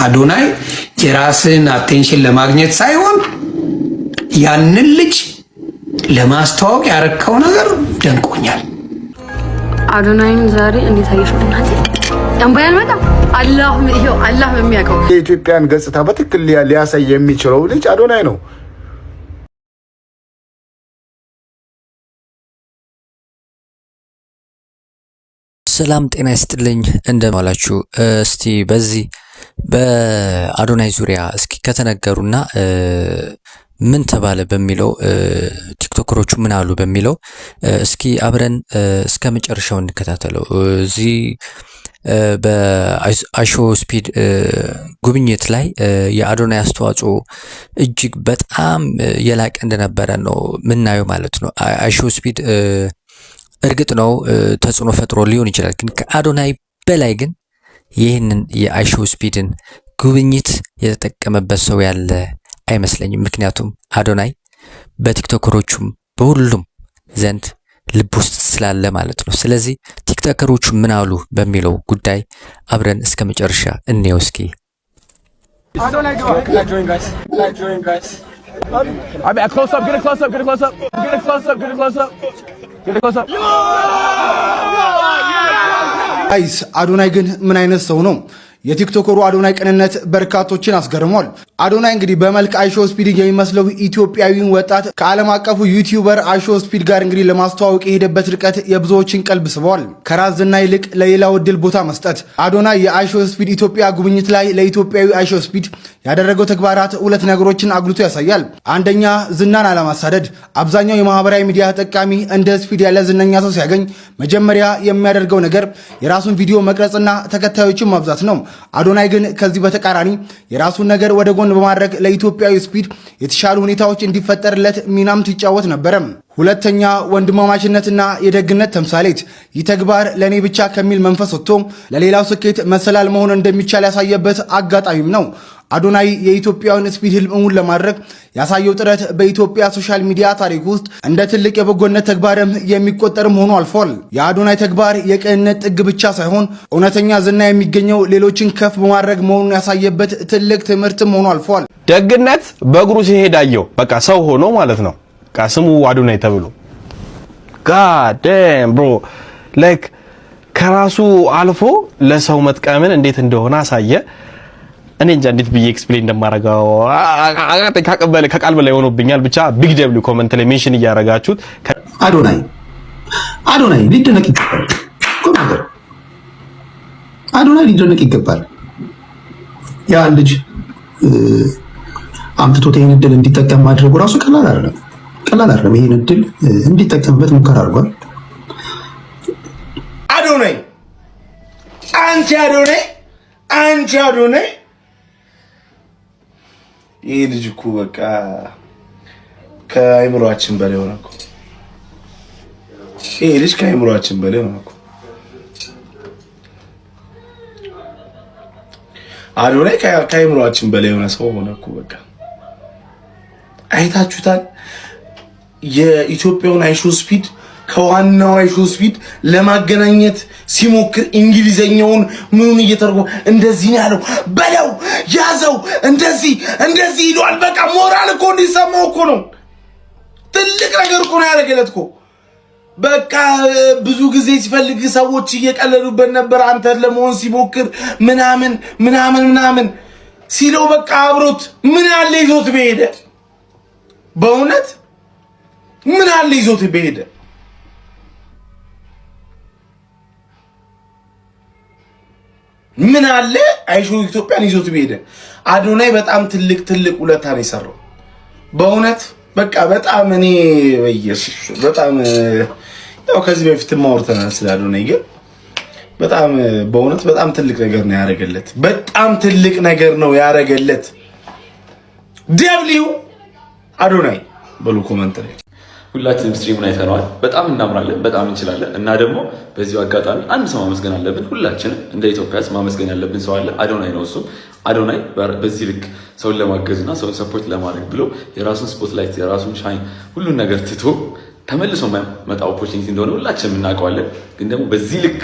አዶናይ የራስን አቴንሽን ለማግኘት ሳይሆን ያንን ልጅ ለማስተዋወቅ ያረከው ነገር ደንቆኛል። አዶናይን ዛሬ እንዴት አየሽው? እናቴ ያምባያል በጣም አላህ የሚያውቀው የኢትዮጵያን ገጽታ በትክክል ሊያሳይ የሚችለው ልጅ አዶናይ ነው። ሰላም ጤና ይስጥልኝ እንደምን ዋላችሁ። እስቲ በዚህ በአዶናይ ዙሪያ እስኪ ከተነገሩና ምን ተባለ በሚለው ቲክቶከሮቹ ምን አሉ በሚለው እስኪ አብረን እስከ መጨረሻው እንከታተለው። እዚህ በአሾ ስፒድ ጉብኝት ላይ የአዶናይ አስተዋጽኦ እጅግ በጣም የላቀ እንደነበረ ነው ምናየው ማለት ነው። አሾ ስፒድ እርግጥ ነው ተጽዕኖ ፈጥሮ ሊሆን ይችላል፣ ግን ከአዶናይ በላይ ግን ይህንን የአሾ ስፒድን ጉብኝት የተጠቀመበት ሰው ያለ አይመስለኝም። ምክንያቱም አዶናይ በቲክቶከሮቹም በሁሉም ዘንድ ልብ ውስጥ ስላለ ማለት ነው። ስለዚህ ቲክቶከሮቹ ምን አሉ በሚለው ጉዳይ አብረን እስከ መጨረሻ እንየው እስኪ። ጋይስ አዶናይ ግን ምን አይነት ሰው ነው? የቲክቶከሩ አዶናይ ቅንነት በርካቶችን አስገርሟል። አዶናይ እንግዲህ በመልክ አሾ ስፒድ የሚመስለው ኢትዮጵያዊን ወጣት ከዓለም አቀፉ ዩቲዩበር አሾ ስፒድ ጋር እንግዲህ ለማስተዋወቅ የሄደበት ርቀት የብዙዎችን ቀልብ ስበዋል። ከራስ ዝና ይልቅ ለሌላው እድል ቦታ መስጠት። አዶናይ የአሾ ስፒድ ኢትዮጵያ ጉብኝት ላይ ለኢትዮጵያዊ አሾ ስፒድ ያደረገው ተግባራት ሁለት ነገሮችን አጉልቶ ያሳያል። አንደኛ ዝናን አለማሳደድ። አብዛኛው የማህበራዊ ሚዲያ ተጠቃሚ እንደ ስፒድ ያለ ዝነኛ ሰው ሲያገኝ መጀመሪያ የሚያደርገው ነገር የራሱን ቪዲዮ መቅረጽና ተከታዮችን ማብዛት ነው። አዶናይ ግን ከዚህ በተቃራኒ የራሱን ነገር ወደ ጎን በማድረግ ለኢትዮጵያዊ ስፒድ የተሻሉ ሁኔታዎች እንዲፈጠርለት ሚናም ሲጫወት ነበረ። ሁለተኛ ወንድማማችነትና የደግነት ተምሳሌት። ይህ ተግባር ለኔ ብቻ ከሚል መንፈስ ወጥቶ ለሌላው ስኬት መሰላል መሆን እንደሚቻል ያሳየበት አጋጣሚም ነው። አዶናይ የኢትዮጵያውን ስፒድ ህልም እውን ለማድረግ ያሳየው ጥረት በኢትዮጵያ ሶሻል ሚዲያ ታሪክ ውስጥ እንደ ትልቅ የበጎነት ተግባርም የሚቆጠርም ሆኖ አልፏል። የአዶናይ ተግባር የቅንነት ጥግ ብቻ ሳይሆን እውነተኛ ዝና የሚገኘው ሌሎችን ከፍ በማድረግ መሆኑን ያሳየበት ትልቅ ትምህርትም ሆኖ አልፏል። ደግነት በእግሩ ሲሄድ አየው። በቃ ሰው ሆኖ ማለት ነው። በቃ ስሙ አዶናይ ተብሎ God damn bro like ከራሱ አልፎ ለሰው መጥቀምን እንዴት እንደሆነ አሳየ። እኔ እንጃ እንዴት ብዬ ኤክስፕሌን እንደማረጋው ከቃል በላይ ሆኖብኛል። ብቻ ቢግ ደብሊው ኮሜንት ላይ ሜንሽን እያረጋችሁት አዶናይ ሊደነቅ ይገባል። አዶናይ ሊደነቅ ይገባል። ያ ልጅ አምጥቶት ይሄን እድል እንዲጠቀም ማድረጉ ራሱ ቀላል አይደለም። ይሄን እድል እንዲጠቀምበት ሙከራ አድርጓል። አዶናይ አንቺ አዶናይ ይሄ ልጅ እኮ በቃ ከአይምሮአችን በላይ ሆነ እኮ። ይሄ ልጅ ከአይምሮአችን በላይ ሆነ እኮ። አዶናይ ከአይምሮአችን በላይ ሆነ ሰው ሆነ እኮ። በቃ አይታችሁታል። የኢትዮጵያውን አሾ ስፒድ ከዋናው አሾ ስፒድ ለማገናኘት ሲሞክር እንግሊዘኛውን ምኑን እየተረጎመ እንደዚህ ያለው በለው ያዘው እንደዚህ ይሏል። በቃ ሞራል እኮ እንዲሰማው እኮ ነው። ትልቅ ነገር እኮ ነው ያደረገለት እኮ። በቃ ብዙ ጊዜ ሲፈልግ ሰዎች እየቀለሉበት ነበር። አንተ ለመሆን ሲሞክር ምናምን ሲለው በቃ አብሮት ምን ያለ ይዞት በሄደ። በእውነት ምን ያለ ይዞት በሄደ። ምን አለ አይሾ ኢትዮጵያን ይዞት በሄደ። አዶናይ በጣም ትልቅ ውለታ ነው የሰራው በእውነት። በቃ በጣም እኔ በኢየሱስ በጣም ያው ከዚህ በፊት ማውርተናል ስለ አዶናይ፣ ግን በጣም በእውነት በጣም ትልቅ ነገር ነው ያደረገለት። በጣም ትልቅ ነገር ነው ያደረገለት። ደብሊው አዶናይ በሉ ኮሜንት ላይ። ሁላችንም ስትሪሙን አይተነዋል። በጣም እናምራለን፣ በጣም እንችላለን። እና ደግሞ በዚሁ አጋጣሚ አንድ ሰው ማመስገን አለብን። ሁላችንም እንደ ኢትዮጵያ ማመስገን ያለብን ሰው አለ። አዶናይ ነው እሱ። አዶናይ በዚህ ልክ ሰውን ለማገዝና ሰውን ሰፖርት ለማድረግ ብሎ የራሱን ስፖትላይት የራሱን ሻይን ሁሉን ነገር ትቶ ተመልሶ መጣ ኦፖርቹኒቲ እንደሆነ ሁላችንም እናውቀዋለን። ግን ደግሞ በዚህ ልክ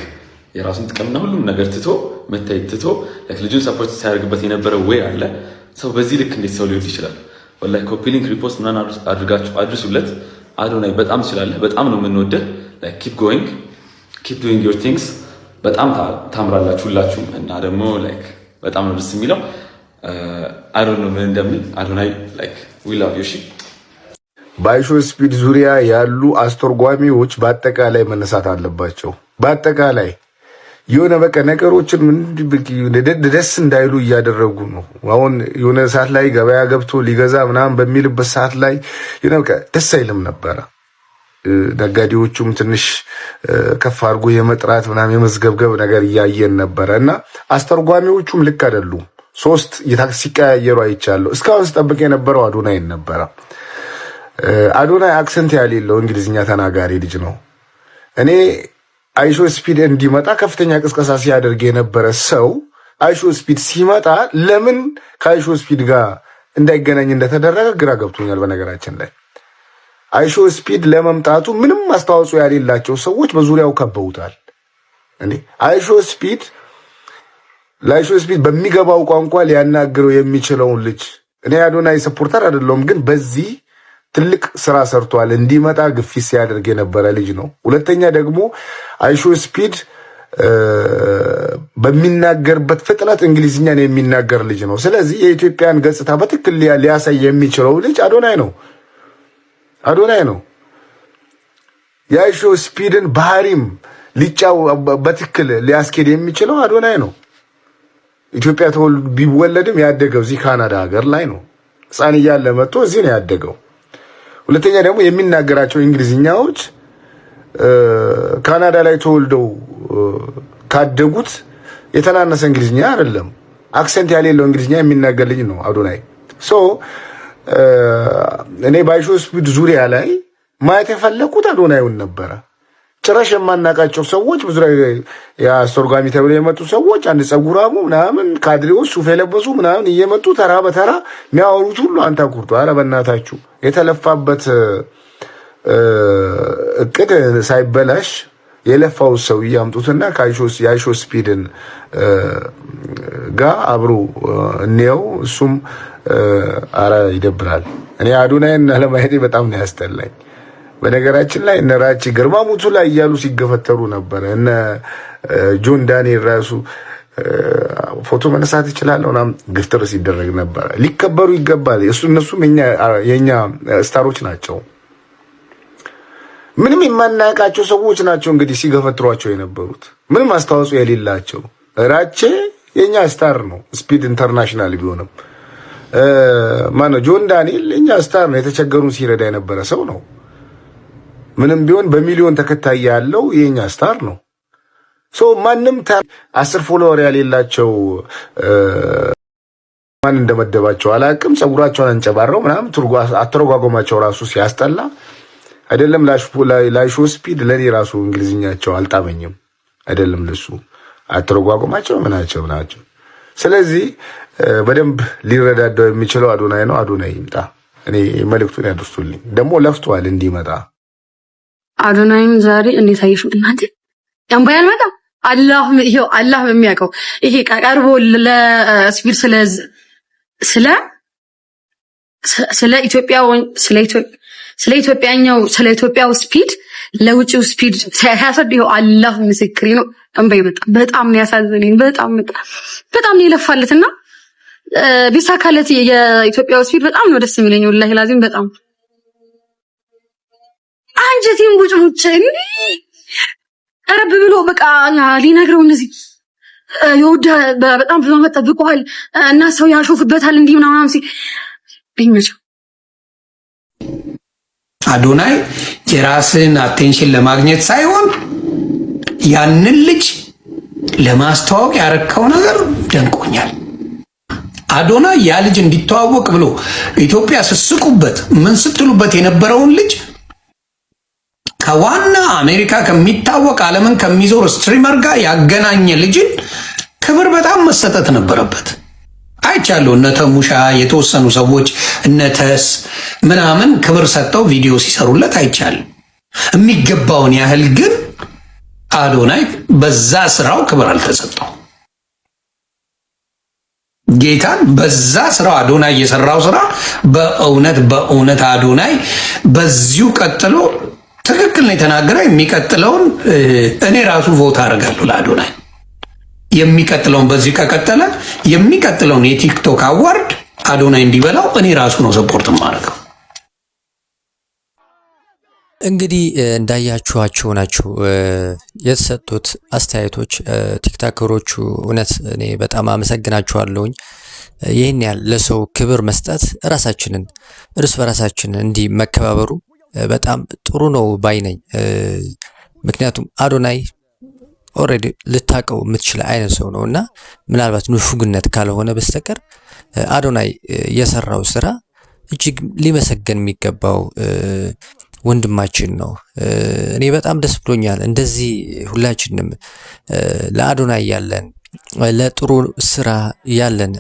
የራሱን ጥቅምና ሁሉም ነገር ትቶ መታየት ትቶ ልጁን ሰፖርት ሲያደርግበት የነበረው ወይ አለ። ሰው በዚህ ልክ እንዴት ሰው ሊወድ ይችላል? ወላሂ ኮፒ ሊንክ ሪፖስት ምናምን አድርጋችሁ አድርሱለት። አዶናይ በጣም ትችላለህ፣ በጣም ነው የምንወደህ። ኪፕ ጎይንግ ኪፕ ዱይንግ ዮር ቲንግስ። በጣም ታምራላችሁ ሁላችሁም። እና ደግሞ በጣም ነው ደስ የሚለው። አይ ዶንት ኖ ምን እንደምን አዶናይ ዊ ላቭ ዩ። እሺ በአይሾ ስፒድ ዙሪያ ያሉ አስተርጓሚዎች በአጠቃላይ መነሳት አለባቸው። በአጠቃላይ የሆነ በቃ ነገሮችን ደስ እንዳይሉ እያደረጉ ነው። አሁን የሆነ ሰዓት ላይ ገበያ ገብቶ ሊገዛ ምናምን በሚልበት ሰዓት ላይ በቃ ደስ አይልም ነበረ። ነጋዴዎቹም ትንሽ ከፍ አድርጎ የመጥራት ምናምን የመዝገብገብ ነገር እያየን ነበረ እና አስተርጓሚዎቹም ልክ አይደሉም። 3 ሲቀያየሩ አይቻለሁ። እስካሁን ስጠብቅ የነበረው አዶናይን ነበረ። አዶናይ አክሰንት ያሌለው እንግሊዝኛ ተናጋሪ ልጅ ነው። እኔ አይሾ ስፒድ እንዲመጣ ከፍተኛ ቅስቀሳ ሲያደርግ የነበረ ሰው አይሾ ስፒድ ሲመጣ ለምን ከአይሾ ስፒድ ጋር እንዳይገናኝ እንደተደረገ ግራ ገብቶኛል። በነገራችን ላይ አይሾ ስፒድ ለመምጣቱ ምንም አስተዋጽኦ ያሌላቸው ሰዎች በዙሪያው ከበውታል። አይሾ ስፒድ ለአይሾ ስፒድ በሚገባው ቋንቋ ሊያናግረው የሚችለውን ልጅ እኔ አዶናይ ሰፖርተር አይደለሁም፣ ግን በዚህ ትልቅ ስራ ሰርቷል። እንዲመጣ ግፊት ሲያደርግ የነበረ ልጅ ነው። ሁለተኛ ደግሞ አይሾ ስፒድ በሚናገርበት ፍጥነት እንግሊዝኛን የሚናገር ልጅ ነው። ስለዚህ የኢትዮጵያን ገጽታ በትክክል ሊያሳይ የሚችለው ልጅ አዶናይ ነው። የአይሾ ስፒድን ባህሪም በትክክል ሊያስኬድ የሚችለው አዶናይ ነው። ኢትዮጵያ ቢወለድም ያደገው እዚህ ካናዳ ሀገር ላይ ነው። ሕፃን እያለ መጥቶ እዚህ ነው ያደገው። ሁለተኛ ደግሞ የሚናገራቸው እንግሊዝኛዎች ካናዳ ላይ ተወልደው ካደጉት የተናነሰ እንግሊዝኛ አይደለም። አክሰንት ያሌለው እንግሊዝኛ የሚናገር ልጅ ነው አዶናይ። እኔ በአይሾ ስፒድ ዙሪያ ላይ ማየት የፈለኩት አዶናይውን ነበረ። ጭራሽ የማናቃቸው ሰዎች በዙሪያ የአስተርጓሚ ተብለው የመጡ ሰዎች አንድ ጸጉራሙ ምናምን ካድሬዎች ሱፍ የለበሱ ምናምን እየመጡ ተራ በተራ የሚያወሩት ሁሉ አንተ ኩርቱ። ኧረ በእናታችሁ የተለፋበት እቅድ ሳይበላሽ የለፋው ሰው ያምጡትና የአይሾ ስፒድን ጋር አብሮ እንየው። እሱም ኧረ ይደብራል። እኔ አዶናይን ለማየቴ በጣም ነው ያስጠላኝ። በነገራችን ላይ እነ ራቺ ግርማ ሙቱ ላይ እያሉ ሲገፈተሩ ነበር። እነ ጆን ዳንኤል ራሱ ፎቶ መነሳት ይችላል ምናምን ግፍትር ሲደረግ ነበር። ሊከበሩ ይገባል። እነሱም የኛ ስታሮች ናቸው። ምንም የማናቃቸው ሰዎች ናቸው እንግዲህ ሲገፈትሯቸው የነበሩት ምንም አስተዋጽኦ የሌላቸው። ራቼ የኛ ስታር ነው፣ ስፒድ ኢንተርናሽናል ቢሆንም ማነው ጆን ዳንኤል የኛ ስታር ነው። የተቸገሩን ሲረዳ የነበረ ሰው ነው። ምንም ቢሆን በሚሊዮን ተከታይ ያለው የኛ ስታር ነው። ማንም 10 ፎሎወር ያሌላቸው ማን እንደመደባቸው አላቅም። ጸጉራቸውን አንጨባረው ምናምን አተረጓጎማቸው ራሱ ሲያስጠላ አይደለም። ላይሾ ስፒድ ለኔ ራሱ እንግሊዝኛቸው አልጣመኝም። አይደለም ለሱ አተረጓጎማቸው ምናቸው ናቸው። ስለዚህ በደንብ ሊረዳዳው የሚችለው አዶናይ ነው። አዶናይ ይምጣ። እኔ መልእክቱን ያድርሱልኝ። ደግሞ ለፍቷል እንዲመጣ። አዶናይን ዛሬ እንዴት አየሽው እናንተ? ያምባ ያልመጣ አላህ የሚያውቀው ይሄ ቀርቦ ለስፒድ ስለ ኢትዮጵያው ስፒድ ለውጭው ስፒድ ሲያሳድ ይኸው አላህ ምስክሬ ነው። እንባ ይመጣ። በጣም ነው ያሳዘነኝ። በጣም ነው የለፋለትና ቢሳካለት የኢትዮጵያው ስፒድ በጣም ነው ደስ የሚለኝ። ወላሂ ላዚም በጣም አንጀቴን ቡጭ ረብ ብሎ በቃ ሊነግረው እነዚህ ይወዳ በጣም ብዙ ዓመት ጠብቀዋል እና ሰው ያሾፍበታል እንዲህ ምናምን ሲል ቢመቸው አዶናይ የራስን አቴንሽን ለማግኘት ሳይሆን ያንን ልጅ ለማስተዋወቅ ያረከው ነገር ደንቆኛል። አዶናይ ያ ልጅ እንዲተዋወቅ ብሎ ኢትዮጵያ ስስቁበት ምን ስትሉበት የነበረውን ልጅ ከዋና አሜሪካ ከሚታወቅ ዓለምን ከሚዞር ስትሪመር ጋር ያገናኘ ልጅን ክብር በጣም መሰጠት ነበረበት። አይቻለሁ እነ ተሙሻ የተወሰኑ ሰዎች እነ ተስ ምናምን ክብር ሰጥተው ቪዲዮ ሲሰሩለት አይቻለሁ። የሚገባውን ያህል ግን አዶናይ በዛ ስራው ክብር አልተሰጠው። ጌታን በዛ ስራው አዶናይ የሰራው ስራ በእውነት አዶናይ በዚሁ ቀጥሎ ትክክል ነው የተናገረው። የሚቀጥለውን እኔ ራሱ ቮት አደርጋለሁ ለአዶናይ። የሚቀጥለውን በዚህ ከቀጠለ የሚቀጥለውን የቲክቶክ አዋርድ አዶናይ እንዲበላው እኔ ራሱ ነው ሰፖርት ማድረገው። እንግዲህ እንዳያችኋቸው ናቸው የተሰጡት አስተያየቶች። ቲክቶከሮቹ እውነት እኔ በጣም አመሰግናችኋለሁኝ። ይህን ያህል ለሰው ክብር መስጠት ራሳችንን እርስ በራሳችን እንዲህ መከባበሩ በጣም ጥሩ ነው ባይ ነኝ። ምክንያቱም አዶናይ ኦልሬዲ ልታቀው የምትችል አይነት ሰው ነው እና ምናልባት ንፉግነት ካልሆነ በስተቀር አዶናይ የሰራው ስራ እጅግ ሊመሰገን የሚገባው ወንድማችን ነው። እኔ በጣም ደስ ብሎኛል። እንደዚህ ሁላችንም ለአዶናይ ያለን ለጥሩ ስራ ያለን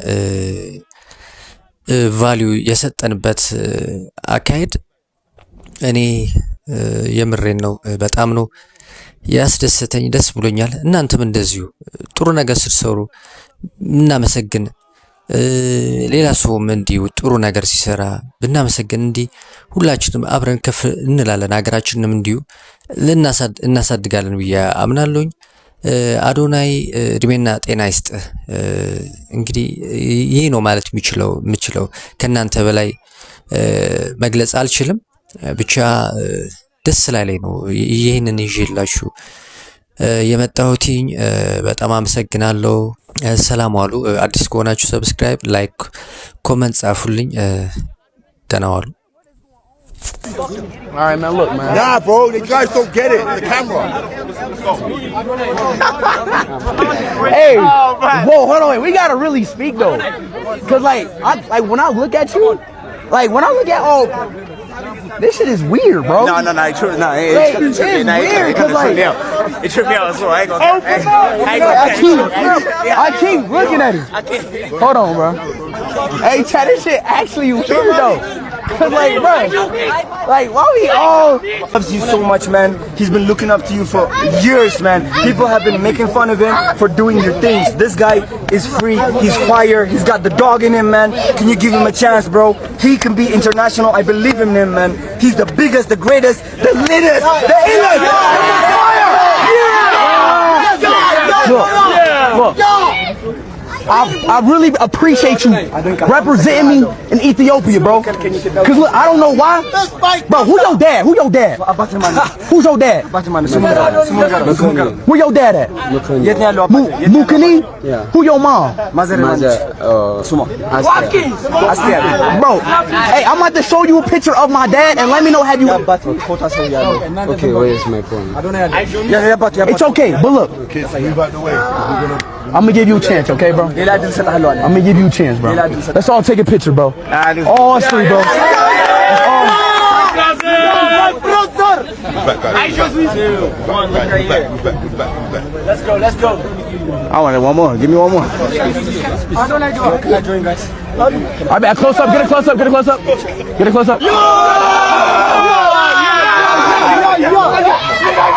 ቫልዩ የሰጠንበት አካሄድ እኔ የምሬን ነው በጣም ነው ያስደሰተኝ፣ ደስ ብሎኛል። እናንተም እንደዚሁ ጥሩ ነገር ስትሰሩ እናመሰግን፣ ሌላ ሰውም እንዲሁ ጥሩ ነገር ሲሰራ ብናመሰግን እንዲህ ሁላችንም አብረን ከፍ እንላለን፣ ሀገራችንንም እንዲሁ እናሳድጋለን ብዬ አምናለሁኝ። አዶናይ እድሜና ጤና ይስጥ። እንግዲህ ይሄ ነው ማለት የምችለው ከናንተ በላይ መግለጽ አልችልም። ብቻ ደስ ላይ ነው ይሄንን ይዤላችሁ የመጣሁትኝ። በጣም አመሰግናለሁ። ሰላም ዋሉ። አዲስ ከሆናችሁ ሰብስክራይብ፣ ላይክ፣ ኮሜንት ጻፉልኝ። ደህና ዋሉ። All right, man, look, man. Nah, bro, you guys don't get it. The camera. Hey, whoa, hold on. We gotta really speak, though. Because, when I look at you, this shit is weird, bro. No. It's weird, because, it tripped me out, so I ain't gonna I keep looking at it. Hold on, bro. Hey, Chad, this shit actually weird, though. Cause bro, why we all loves you so much, man. He's been looking up to you for years, man. People have been making fun of him for doing your things. This guy is free. He's fire. He's got the dog in him, man. Can you give him a chance, bro? He can be international. I believe in him, man. He's the biggest, the greatest, the littest, the illest. Look. I really appreciate you representing me in Ethiopia, bro. Cause look, I don't know why, bro. Who your dad? Who's your dad? Where your dad at? Mukini? Who your mom? Bro, hey, I'm about to show you a picture of my dad and let me know have you. Okay, where is my phone? It's okay, but look. I'm gonna give you a chance, okay, bro? I'm gonna give you a chance, bro. Let's all take a picture, bro. All three, bro. Let's go. I want it one more. Give me one more. Can I join, guys? All right, close up. Get a close up. Get a close up.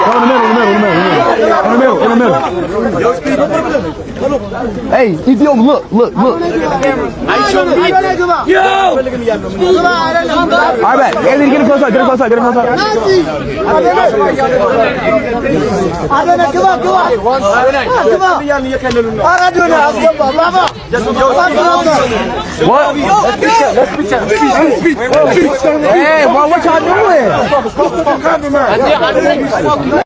Go in the middle. Hey, Ethiopia, look. All right, Anthony, get a close up. What? Hey, what y'all doing?